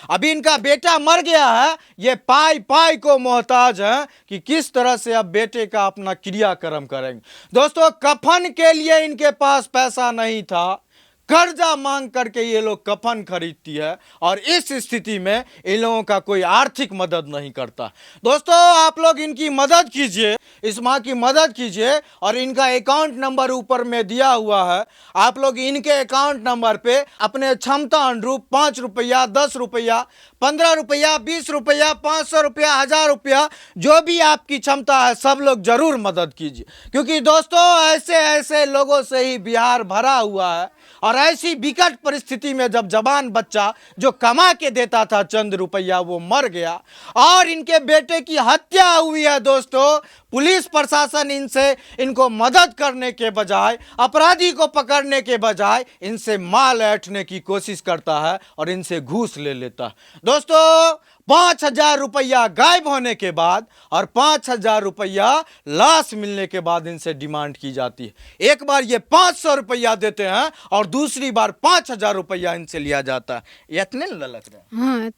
अभी इनका बेटा मर गया है, ये पाई पाई को मोहताज है कि किस तरह से अब बेटे का अपना क्रियाक्रम करेंगे। दोस्तों, कफन के लिए इनके पास पैसा नहीं था, कर्जा मांग करके ये लोग कफन खरीदती है और इस स्थिति में इन लोगों का कोई आर्थिक मदद नहीं करता। दोस्तों, आप लोग इनकी मदद कीजिए, इस माँ की मदद कीजिए और इनका अकाउंट नंबर ऊपर में दिया हुआ है। आप लोग इनके अकाउंट नंबर पे अपने क्षमता अनुरूप 5 रुपया, 10 रुपया, 15 रुपया, 20 रुपया, 500 रुपया, 1000 रुपया, जो भी आपकी क्षमता है, सब लोग जरूर मदद कीजिए। क्योंकि दोस्तों, ऐसे ऐसे लोगों से ही बिहार भरा हुआ है और ऐसी विकट परिस्थिति में जब जवान बच्चा जो कमा के देता था चंद रुपया, वो मर गया और इनके बेटे की हत्या हुई है। दोस्तों, पुलिस प्रशासन इनको मदद करने के बजाय, अपराधी को पकड़ने के बजाय इनसे माल ऐंठने की कोशिश करता है और इनसे घूस ले लेता है। दोस्तों, 5000 रुपया गायब होने के बाद और 5000 रुपया लाश मिलने के बाद इनसे डिमांड की जाती है। एक बार ये 500 रुपया देते हैं और दूसरी बार 5000 रुपया इनसे लिया जाता है। ये इतने ललक रहे। हाँ,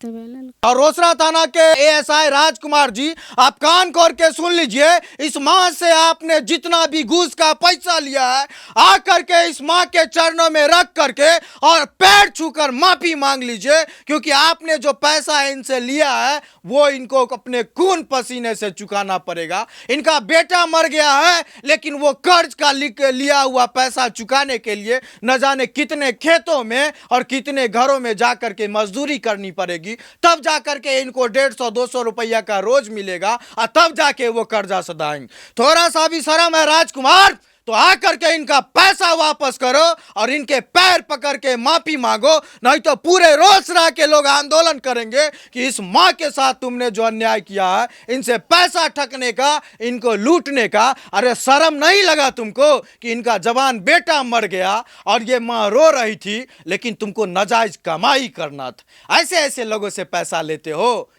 और रोसड़ा थाना के एएसआई राजकुमार जी, आप कान खोल के सुन लीजिए, इस माँ से आपने जितना भी घूस का पैसा लिया है, आकर के इस माँ के चरणों में रख करके और पैर छूकर माफी मांग लीजिए। क्योंकि आपने जो पैसा इनसे लिया है वो इनको अपने खून पसीने से चुकाना पड़ेगा। इनका बेटा मर गया है, लेकिन वो कर्ज का लिया हुआ पैसा चुकाने के लिए न जाने कितने खेतों में और कितने घरों में जाकर के मजदूरी करनी पड़ेगी, तब जाकर के इनको 150-200 रुपया का रोज मिलेगा और तब जाके वो कर्जा सधाएंगे। थोड़ा सा भी शर्म है राजकुमार, तो आकर के इनका पैसा वापस करो और इनके पैर पकड़ के माफी मांगो, नहीं तो पूरे रोसड़ा के लोग आंदोलन करेंगे कि इस माँ के साथ तुमने जो अन्याय किया है, इनसे पैसा ठगने का, इनको लूटने का, अरे शर्म नहीं लगा तुमको कि इनका जवान बेटा मर गया और ये माँ रो रही थी, लेकिन तुमको नाजायज कमाई करना था। ऐसे ऐसे लोगों से पैसा लेते हो,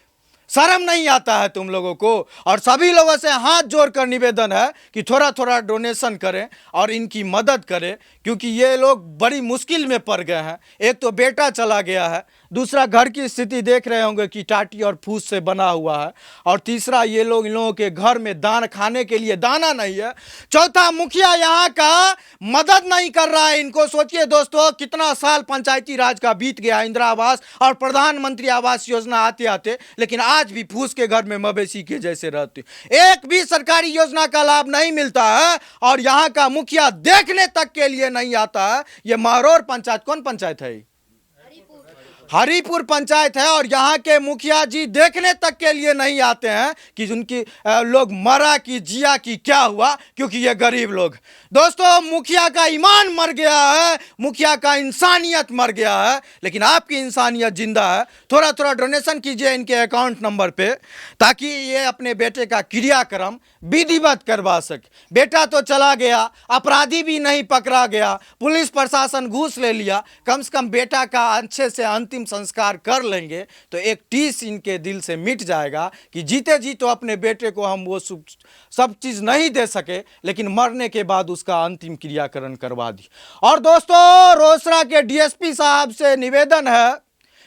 शर्म नहीं आता है तुम लोगों को। और सभी लोगों से हाथ जोड़कर निवेदन है कि थोड़ा थोड़ा डोनेशन करें और इनकी मदद करें, क्योंकि ये लोग बड़ी मुश्किल में पड़ गए हैं। एक तो बेटा चला गया है, दूसरा घर की स्थिति देख रहे होंगे कि टाटी और फूस से बना हुआ है, और तीसरा इन लोगों के घर में दान खाने के लिए दाना नहीं है, चौथा मुखिया यहाँ का मदद नहीं कर रहा है इनको। सोचिए दोस्तों, कितना साल पंचायती राज का बीत गया, इंदिरा आवास और प्रधानमंत्री आवास योजना आते आते, लेकिन आज भी फूस के घर में मवेशी के जैसे रहते, एक भी सरकारी योजना का लाभ नहीं मिलता है और यहाँ का मुखिया देखने तक के लिए नहीं आता है। ये महरौर पंचायत, कौन पंचायत है? हरिपुर पंचायत है, और यहाँ के मुखिया जी देखने तक के लिए नहीं आते हैं कि उनकी लोग मरा कि जिया कि क्या हुआ, क्योंकि ये गरीब लोग। दोस्तों, मुखिया का ईमान मर गया है, मुखिया का इंसानियत मर गया है, लेकिन आपकी इंसानियत जिंदा है। थोड़ा थोड़ा डोनेशन कीजिए इनके अकाउंट नंबर पे, ताकि ये अपने बेटे का क्रियाक्रम विधिवत करवा सके। बेटा तो चला गया, अपराधी भी नहीं पकड़ा गया, पुलिस प्रशासन घूस ले लिया, कम से कम बेटा का अच्छे से अंतिम संस्कार कर लेंगे तो एक टीस इनके दिल से मिट जाएगा कि जीते जी तो अपने बेटे को हम वो सब चीज नहीं दे सके, लेकिन मरने के बाद उसका अंतिम क्रियाकरण करवा दी। और दोस्तों, रोसड़ा के डीएसपी साहब से निवेदन है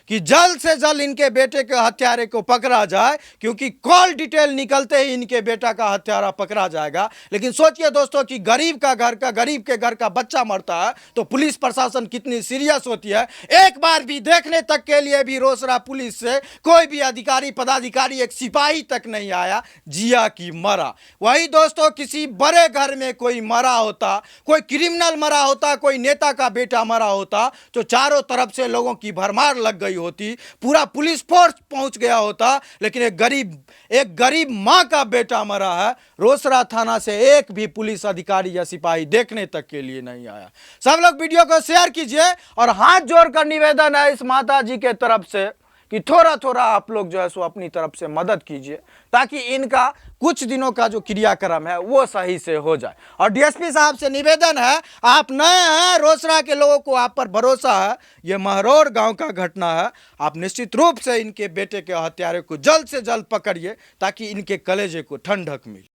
कि जल्द से जल्द इनके बेटे के हत्यारे को पकड़ा जाए, क्योंकि कॉल डिटेल निकलते ही इनके बेटा का हत्यारा पकड़ा जाएगा। लेकिन सोचिए दोस्तों कि गरीब के घर का बच्चा मरता है तो पुलिस प्रशासन कितनी सीरियस होती है। एक बार भी देखने तक के लिए भी रोसड़ा पुलिस से कोई भी अधिकारी पदाधिकारी, एक सिपाही तक नहीं आया, जिया कि मरा। वही दोस्तों, किसी बड़े घर में कोई मरा होता, कोई क्रिमिनल मरा होता, कोई नेता का बेटा मरा होता, तो चारों तरफ से लोगों की भरमार लग गई होती, पूरा पुलिस फोर्स पहुंच गया होता। लेकिन एक गरीब मां का बेटा मरा है, रोसड़ा थाना से एक भी पुलिस अधिकारी या सिपाही देखने तक के लिए नहीं आया। सब लोग वीडियो को शेयर कीजिए और हाथ जोड़कर निवेदन है इस माता जी के तरफ से कि थोड़ा थोड़ा आप लोग जो है सो अपनी तरफ से मदद कीजिए, ताकि इनका कुछ दिनों का जो क्रियाक्रम है वो सही से हो जाए। और डीएसपी साहब से निवेदन है, आप नए हैं, रोसड़ा के लोगों को आप पर भरोसा है, ये महरौर गांव का घटना है, आप निश्चित रूप से इनके बेटे के हत्यारे को जल्द से जल्द पकड़िए, ताकि इनके कलेजे को ठंडक मिले।